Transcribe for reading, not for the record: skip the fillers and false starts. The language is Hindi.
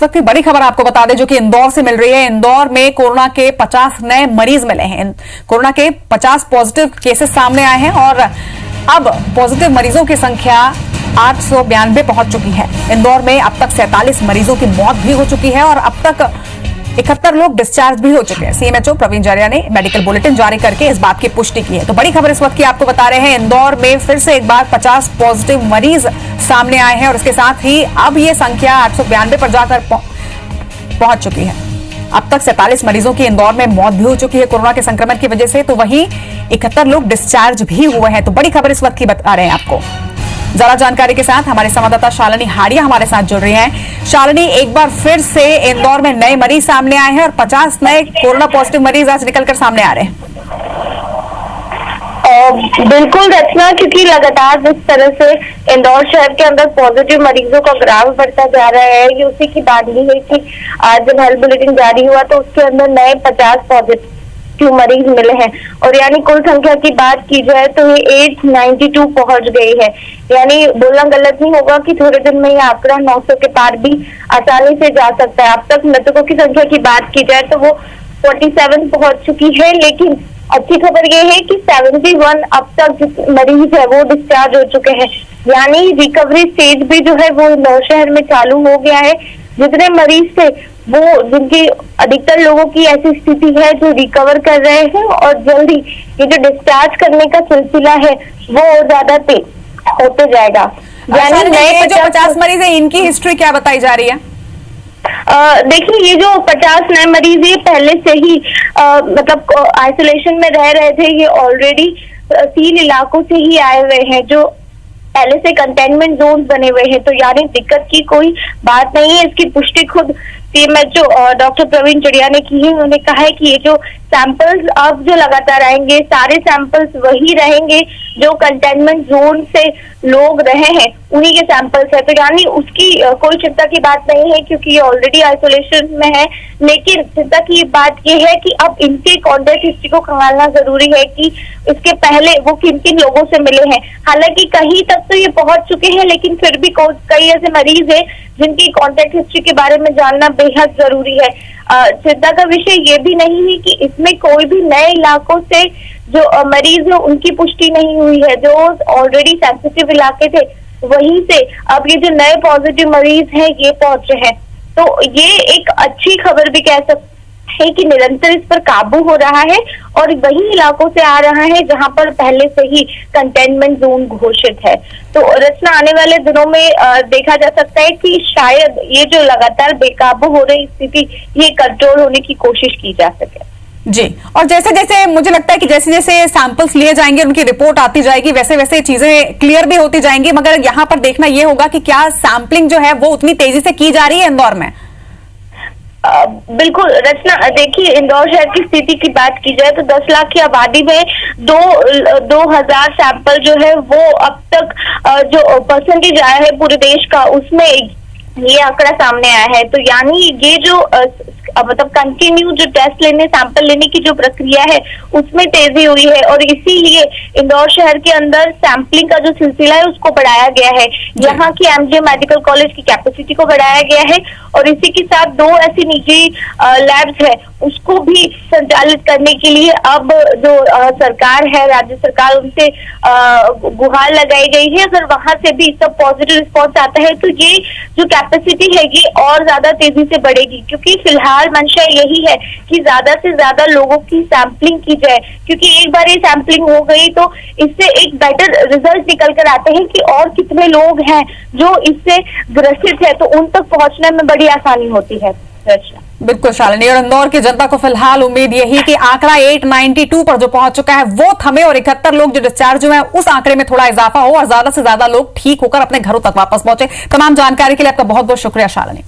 इस वक्त की बड़ी खबर आपको बता दें जो कि इंदौर से मिल रही है। इंदौर में कोरोना के 50 नए मरीज मिले हैं। कोरोना के 50 पॉजिटिव केसेस सामने आए हैं और अब पॉजिटिव मरीजों की संख्या 892 पहुंच चुकी है। इंदौर में अब तक 47 मरीजों की मौत भी हो चुकी है और अब तक 71 लोग डिस्चार्ज भी हो चुके हैं। सीएमएचओ प्रवीण जरिया ने मेडिकल बुलेटिन जारी करके इस बात की पुष्टि की है। तो बड़ी खबर इस वक्त की आपको बता रहे हैं, इंदौर में फिर से एक बार 50 पॉजिटिव मरीज सामने आए हैं और इसके साथ ही अब ये संख्या 892 पर जाकर पहुंच चुकी है। अब तक 47 मरीजों की इंदौर में मौत भी हो चुकी है कोरोना के संक्रमण की वजह से, तो वहीं 71 लोग डिस्चार्ज भी हुए हैं। तो बड़ी खबर इस वक्त की बता रहे हैं आपको। ज्यादा जानकारी के साथ हमारे संवाददाता शालिनी हाड़िया हमारे साथ जुड़ रही हैं। शालिनी, एक बार फिर से इंदौर में नए मरीज सामने आए हैं और 50 नए कोरोना पॉजिटिव मरीज आज निकलकर सामने आ रहे हैं। बिल्कुल रचना, क्योंकि लगातार जिस तरह से इंदौर शहर के अंदर पॉजिटिव मरीजों का ग्राफ बढ़ता जा रहा है, ये उसी की बात ही है कि आज जब हेल्थ बुलेटिन जारी हुआ तो उसके अंदर नए 50 पॉजिटिव मरीज मिले हैं और यानी कुल संख्या की बात की जाए तो ये 892 पहुंच गई है। यानी बोलना गलत नहीं होगा कि थोड़े दिन में ये आंकड़ा 900 के पार भी आसानी से जा सकता है। अब तक मृतकों की संख्या की बात की जाए तो वो 47 पहुंच चुकी है, लेकिन अच्छी खबर ये है कि 71 अब तक मरीज है वो डिस्चार्ज हो चुके हैं। यानी रिकवरी स्टेज भी जो है वो इंदौर शहर में चालू हो गया है। जितने मरीज थे वो जिनकी अधिकतर लोगों की ऐसी स्थिति है जो रिकवर कर रहे हैं और जल्दी ये जो डिस्चार्ज करने का सिलसिला है वो ज्यादा तेज होते जाएगा। यानी नए जो 50 मरीज है इनकी हिस्ट्री क्या बताई जा रही है? देखिए, ये जो 50 नए मरीज ये पहले से ही मतलब आइसोलेशन में रह रहे थे। ये ऑलरेडी 3 इलाकों से ही आए हुए हैं जो पहले से कंटेनमेंट जोन बने हुए हैं, तो यानी दिक्कत की कोई बात नहीं है। इसकी पुष्टि खुद सीएमएचओ डॉक्टर प्रवीण जरिया ने की है। उन्होंने कहा है कि ये जो सैंपल्स अब जो लगातार आएंगे सारे सैंपल्स वही रहेंगे जो कंटेनमेंट जोन से लोग रहे हैं, उन्हीं के सैंपल्स है। तो यानी उसकी कोई चिंता की बात नहीं है क्योंकि ये ऑलरेडी आइसोलेशन में है। लेकिन चिंता की बात ये है कि अब इनके कॉन्टेक्ट हिस्ट्री को खंगालना जरूरी है कि इसके पहले वो किन किन लोगों से मिले हैं। हालांकि कहीं तक तो ये पहुंच चुके हैं, लेकिन फिर भी कई ऐसे मरीज है जिनकी कॉन्टेक्ट हिस्ट्री के बारे में जानना बेहद जरूरी है। चिंता का विषय ये भी नहीं है कि इसमें कोई भी नए इलाकों से जो मरीज है उनकी पुष्टि नहीं हुई है। जो ऑलरेडी सेंसिटिव इलाके थे वहीं से अब ये जो नए पॉजिटिव मरीज हैं ये पहुंचे हैं। तो ये एक अच्छी खबर भी कह सकते है कि निरंतर इस पर काबू हो रहा है और वही इलाकों से आ रहा है जहां पर पहले से ही कंटेनमेंट जोन घोषित है। तो रचना, आने वाले दिनों में देखा जा सकता है कि शायद ये जो लगातार बेकाबू हो रही स्थिति ये कंट्रोल होने की कोशिश की जा सके। जी, और जैसे जैसे मुझे लगता है कि जैसे जैसे सैंपल्स लिए जाएंगे उनकी रिपोर्ट आती जाएगी वैसे वैसे चीजें क्लियर भी होती जाएंगी, मगर यहाँ पर देखना ये होगा कि क्या सैंपलिंग जो है वो उतनी तेजी से की जा रही है इंदौर में? बिल्कुल रचना, देखिए इंदौर शहर की स्थिति की बात की जाए तो 10 लाख की आबादी में 2000 सैंपल जो है वो अब तक जो परसेंटेज आया है पूरे देश का उसमें ये आंकड़ा सामने आया है। तो यानी ये जो मतलब कंटिन्यू जो टेस्ट लेने सैंपल लेने की जो प्रक्रिया है उसमें तेजी हुई है और इसीलिए इंदौर शहर के अंदर सैंपलिंग का जो सिलसिला है उसको बढ़ाया गया है। यहाँ की एमजीएम मेडिकल कॉलेज की कैपेसिटी को बढ़ाया गया है और इसी के साथ 2 ऐसी निजी लैब्स है उसको भी संचालित करने के लिए अब जो सरकार है, राज्य सरकार, उनसे गुहार लगाई गई है। अगर वहां से भी सब पॉजिटिव रिस्पॉन्स आता है तो ये जो कैपेसिटी है ये और ज्यादा तेजी से बढ़ेगी, क्योंकि फिलहाल मंशा यही है कि ज्यादा से ज्यादा लोगों की सैंपलिंग की जाए, क्योंकि एक बार ये सैंपलिंग हो गई तो इससे एक बेटर रिजल्ट निकल कर आते हैं कि और कितने लोग हैं जो इससे ग्रसित है, तो उन तक पहुंचने में बड़ी आसानी होती है। बिल्कुल शालिनी, और इंदौर की जनता को फिलहाल उम्मीद यही कि आंकड़ा 892 पर जो पहुंच चुका है वो थमे और 71 लोग जो डिस्चार्ज हुए हैं उस आंकड़े में थोड़ा इजाफा हो और ज्यादा से ज्यादा लोग ठीक होकर अपने घरों तक वापस पहुंचे। तमाम जानकारी के लिए आपका बहुत बहुत शुक्रिया शालिनी।